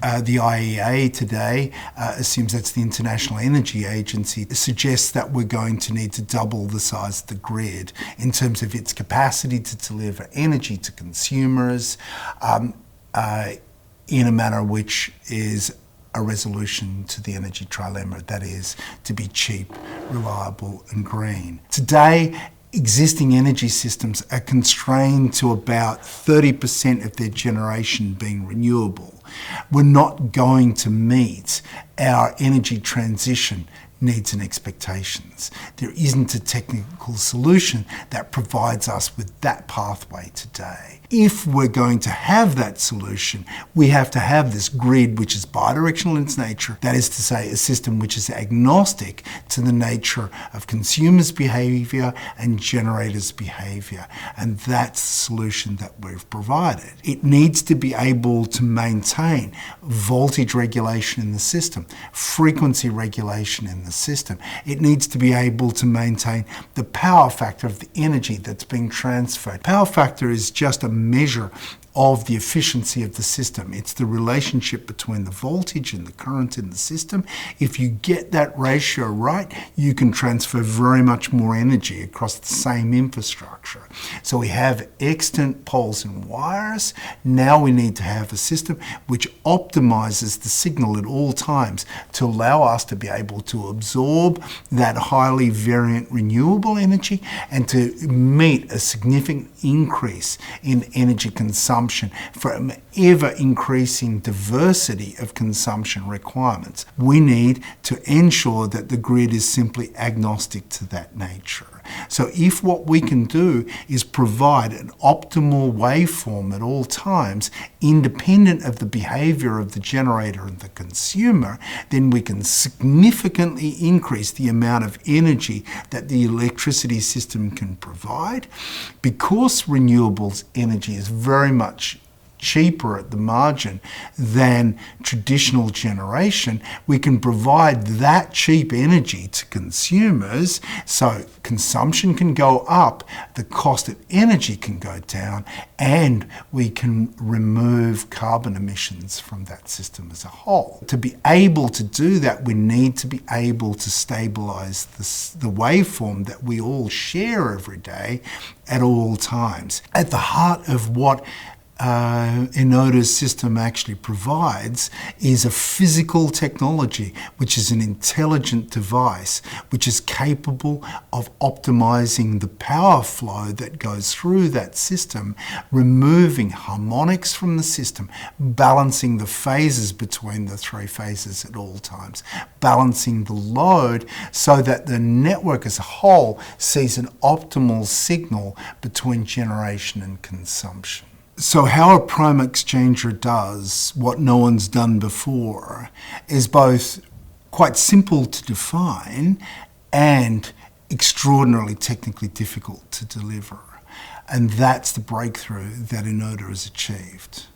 The IEA today assumes, that's the International Energy Agency, suggests that we're going to need to double the size of the grid in terms of its capacity to deliver energy to consumers in a manner which is a resolution to the energy trilemma, that is, to be cheap, reliable and green. Today, existing energy systems are constrained to about 30% of their generation being renewable. We're not going to meet our energy transition needs and expectations. There isn't a technical solution that provides us with that pathway today. If we're going to have that solution, we have to have this grid which is bidirectional in its nature, that is to say, a system which is agnostic to the nature of consumers' behaviour and generators' behaviour. And that's the solution that we've provided. It needs to be able to maintain voltage regulation in the system, frequency regulation in the system. It needs to be able to maintain the power factor of the energy that's being transferred. Power factor is just a measure of the efficiency of the system. It's the relationship between the voltage and the current in the system. If you get that ratio right, you can transfer very much more energy across the same infrastructure. So we have extant poles and wires. Now we need to have a system which optimizes the signal at all times to allow us to be able to absorb that highly variant renewable energy and to meet a significant increase in energy consumption for an ever-increasing diversity of consumption requirements. We need to ensure that the grid is simply agnostic to that nature. So if what we can do is provide an optimal waveform at all times, independent of the behaviour of the generator and the consumer, then we can significantly increase the amount of energy that the electricity system can provide. Because renewables energy is very much cheaper at the margin than traditional generation, we can provide that cheap energy to consumers so consumption can go up, the cost of energy can go down, and we can remove carbon emissions from that system as a whole. To be able to do that, we need to be able to stabilise the waveform that we all share every day at all times. At the heart of what ENODA's system actually provides is a physical technology, which is an intelligent device, which is capable of optimizing the power flow that goes through that system, removing harmonics from the system, balancing the phases between the three phases at all times, balancing the load so that the network as a whole sees an optimal signal between generation and consumption. So how a prime exchanger does what no one's done before is both quite simple to define and extraordinarily technically difficult to deliver. And that's the breakthrough that ENODA has achieved.